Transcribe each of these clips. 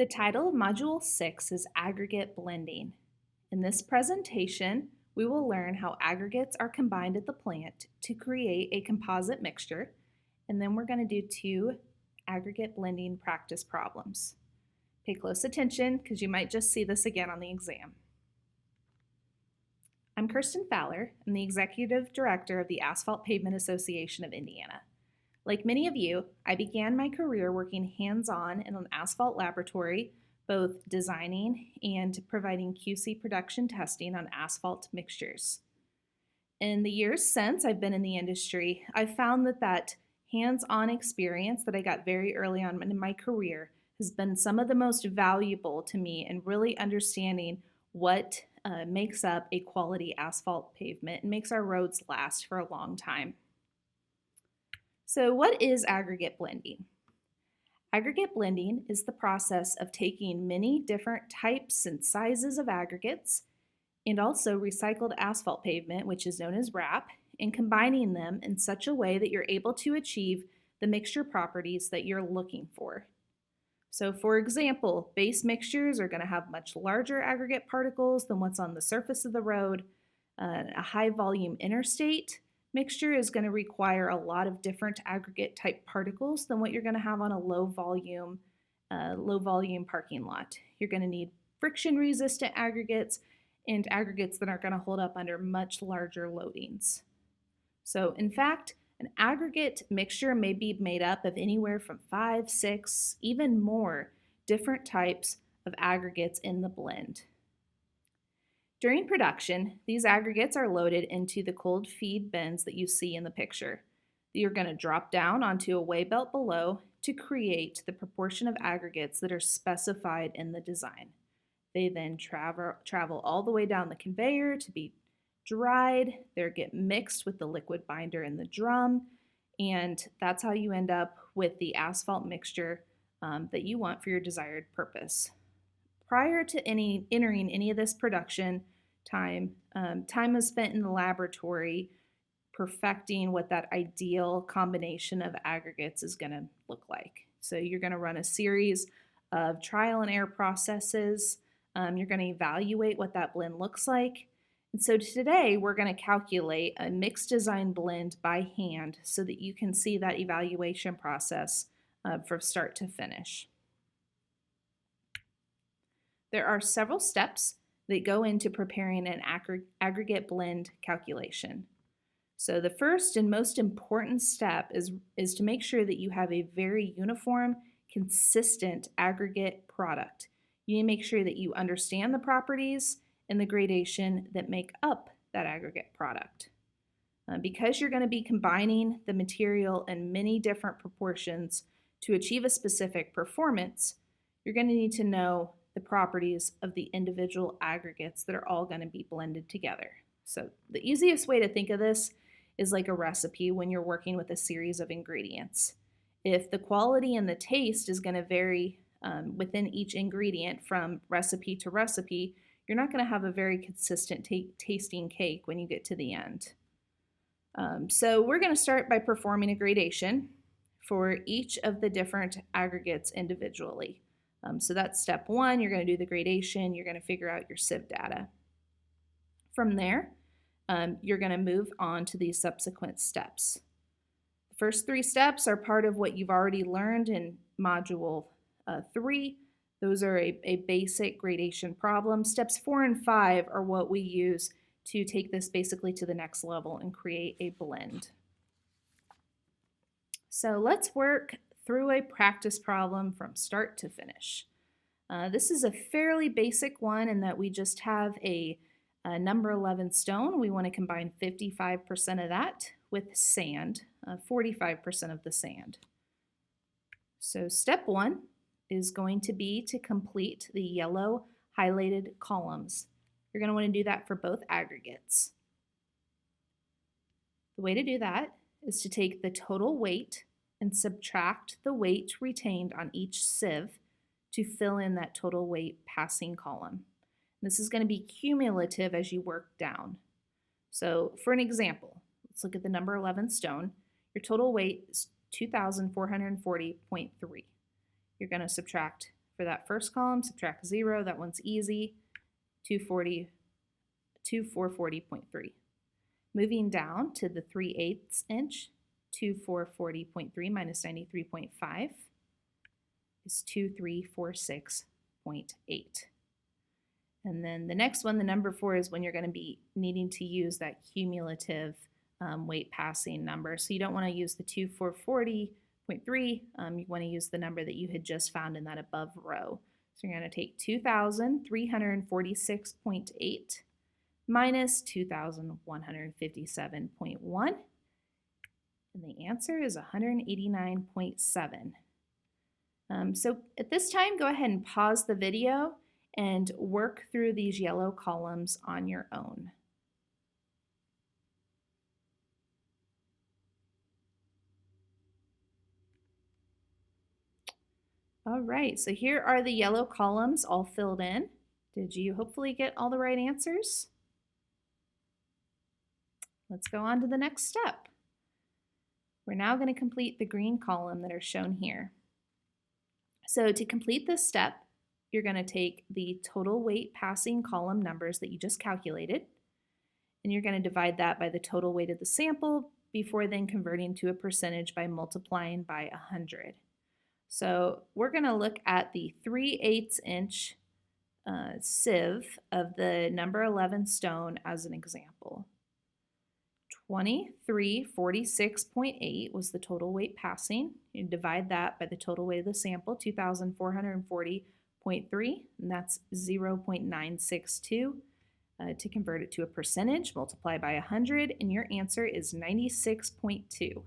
The title of Module 6 is Aggregate Blending. In this presentation, we will learn how aggregates are combined at the plant to create a composite mixture, and then we're going to do 2 aggregate blending practice problems. Pay close attention because you might just see this again on the exam. I'm Kirsten Fowler. I'm the Executive Director of the Asphalt Pavement Association of Indiana. Like many of you, I began my career working hands-on in an asphalt laboratory, both designing and providing QC production testing on asphalt mixtures. In the years since I've been in the industry, I've found that hands-on experience that I got very early on in my career has been some of the most valuable to me in really understanding what makes up a quality asphalt pavement and makes our roads last for a long time. So what is aggregate blending? Aggregate blending is the process of taking many different types and sizes of aggregates and also recycled asphalt pavement, which is known as RAP, and combining them in such a way that you're able to achieve the mixture properties that you're looking for. So for example, base mixtures are going to have much larger aggregate particles than what's on the surface of the road. A high volume interstate mixture is going to require a lot of different aggregate type particles than what you're going to have on a low volume parking lot. You're going to need friction resistant aggregates and aggregates that are going to hold up under much larger loadings. So in fact, an aggregate mixture may be made up of anywhere from 5, 6, even more different types of aggregates in the blend. During production, these aggregates are loaded into the cold feed bins that you see in the picture. You're going to drop down onto a weigh belt below to create the proportion of aggregates that are specified in the design. They then travel all the way down the conveyor to be dried. They get mixed with the liquid binder in the drum, and that's how you end up with the asphalt mixture that you want for your desired purpose. Prior to entering any of this production time, time is spent in the laboratory perfecting what that ideal combination of aggregates is going to look like. So you're going to run a series of trial and error processes. You're going to evaluate what that blend looks like. And so today we're going to calculate a mixed design blend by hand so that you can see that evaluation process from start to finish. There are several steps that go into preparing an aggregate blend calculation. So the first and most important step is to make sure that you have a very uniform, consistent aggregate product. You need to make sure that you understand the properties and the gradation that make up that aggregate product. Because you're going to be combining the material in many different proportions to achieve a specific performance, you're going to need to know the properties of the individual aggregates that are all going to be blended together. So the easiest way to think of this is like a recipe when you're working with a series of ingredients. If the quality and the taste is going to vary within each ingredient from recipe to recipe, you're not going to have a very consistent tasting cake when you get to the end. So we're going to start by performing a gradation for each of the different aggregates individually. So that's step 1. You're going to do the gradation. You're going to figure out your sieve data. From there, you're going to move on to these subsequent steps. The first 3 steps are part of what you've already learned in Module 3. Those are a basic gradation problem. Steps 4 and 5 are what we use to take this basically to the next level and create a blend. So let's work through a practice problem from start to finish. This is a fairly basic one in that we just have a number 11 stone. We want to combine 55% of that with sand, 45% of the sand. So step 1 is going to be to complete the yellow highlighted columns. You're going to want to do that for both aggregates. The way to do that is to take the total weight and subtract the weight retained on each sieve to fill in that total weight passing column. This is going to be cumulative as you work down. So for an example, let's look at the number 11 stone. Your total weight is 2,440.3. You're going to subtract For that first column, subtract 0. That one's easy. 440.3. Moving down to the 3/8 inch, 440.3 minus 93.5 is 2346.8. And then the next one, the number 4, is when you're going to be needing to use that cumulative weight passing number. So you don't want to use the 2440.3. You want to use the number that you had just found in that above row. So you're going to take 2,346.8 minus 2,157.1. And the answer is 189.7. So at this time, go ahead and pause the video and work through these yellow columns on your own. All right, so here are the yellow columns all filled in. Did you hopefully get all the right answers? Let's go on to the next step. We're now going to complete the green column that are shown here. So to complete this step, you're going to take the total weight passing column numbers that you just calculated, and you're going to divide that by the total weight of the sample before then converting to a percentage by multiplying by 100. So we're going to look at the 3/8 inch sieve of the number 11 stone as an example. 2346.8 was the total weight passing. You divide that by the total weight of the sample, 2,440.3, and that's 0.962. To convert it to a percentage, multiply by 100, and your answer is 96.2.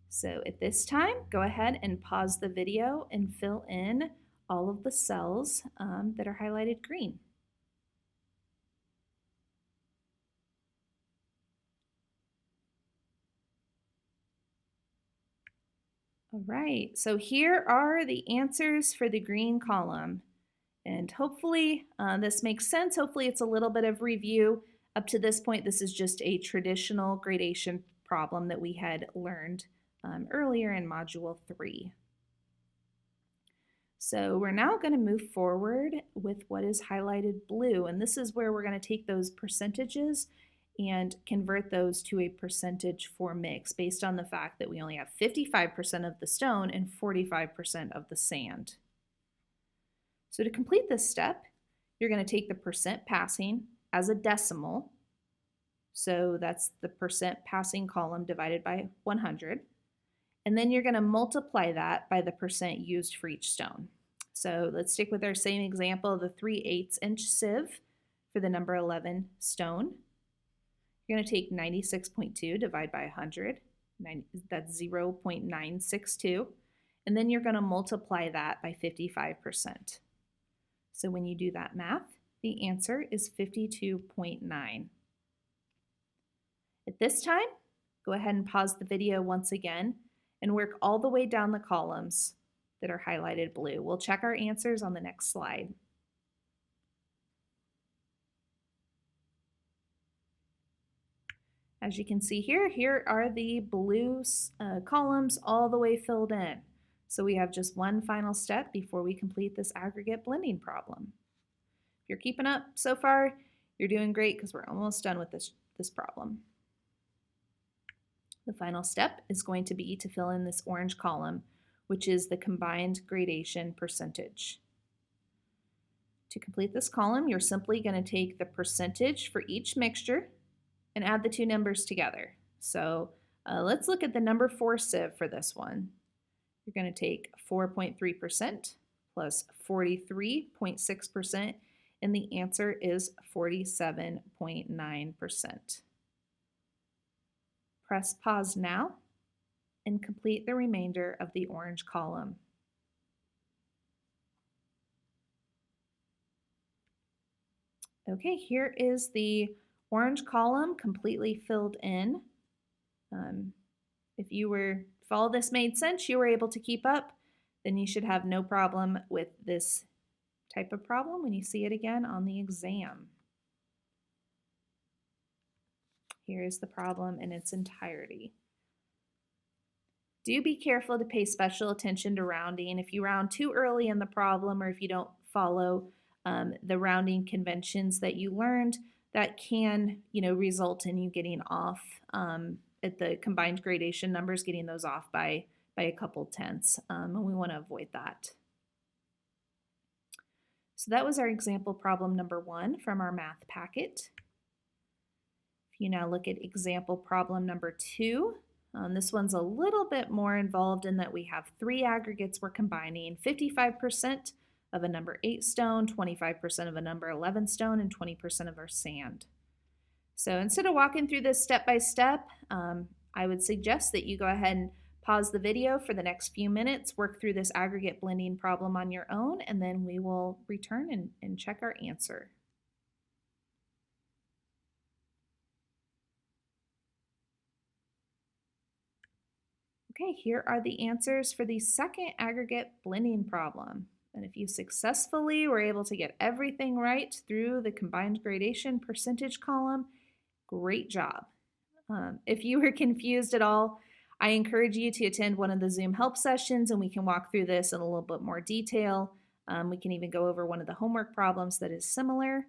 So at this time, go ahead and pause the video and fill in all of the cells that are highlighted green. All right, so here are the answers for the green column. And hopefully this makes sense. Hopefully it's a little bit of review. Up to this point, this is just a traditional gradation problem that we had learned earlier in Module 3. So we're now going to move forward with what is highlighted blue. And this is where we're going to take those percentages and convert those to a percentage for mix based on the fact that we only have 55% of the stone and 45% of the sand. So to complete this step, you're going to take the percent passing as a decimal. So that's the percent passing column divided by 100. And then you're going to multiply that by the percent used for each stone. So let's stick with our same example, the 3/8 inch sieve for the number 11 stone. You're going to take 96.2, divide by 100. That's 0.962. And then you're going to multiply that by 55%. So when you do that math, the answer is 52.9. At this time, go ahead and pause the video once again and work all the way down the columns that are highlighted blue. We'll check our answers on the next slide. As you can see here, here are the blue columns all the way filled in. So we have just one final step before we complete this aggregate blending problem. If you're keeping up so far, you're doing great because we're almost done with this problem. The final step is going to be to fill in this orange column, which is the combined gradation percentage. To complete this column, you're simply going to take the percentage for each mixture and add the two numbers together. So let's look at the number 4 sieve for this one. You're going to take 4.3% plus 43.6%, and the answer is 47.9%. Press pause now and complete the remainder of the orange column. Okay, here is the orange column completely filled in. If all this made sense, you were able to keep up, then you should have no problem with this type of problem when you see it again on the exam. Here is the problem in its entirety. Do be careful to pay special attention to rounding. If you round too early in the problem, or if you don't follow the rounding conventions that you learned, that can, result in you getting off at the combined gradation numbers, getting those off by a couple tenths, and we want to avoid that. So that was our example problem number 1 from our math packet. If you now look at example problem number 2, this one's a little bit more involved in that we have 3 aggregates we're combining: 55% of a number 8 stone, 25% of a number 11 stone, and 20% of our sand. So instead of walking through this step by step, I would suggest that you go ahead and pause the video for the next few minutes, work through this aggregate blending problem on your own, and then we will return and check our answer. Okay, here are the answers for the second aggregate blending problem. And if you successfully were able to get everything right through the combined gradation percentage column, great job. If you were confused at all, I encourage you to attend one of the Zoom help sessions and we can walk through this in a little bit more detail. We can even go over one of the homework problems that is similar.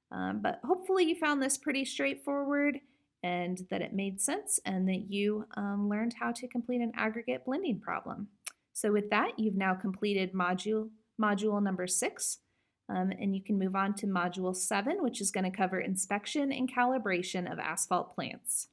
But hopefully you found this pretty straightforward and that it made sense and that you learned how to complete an aggregate blending problem. So with that, you've now completed module number 6. And you can move on to module 7, which is going to cover inspection and calibration of asphalt plants.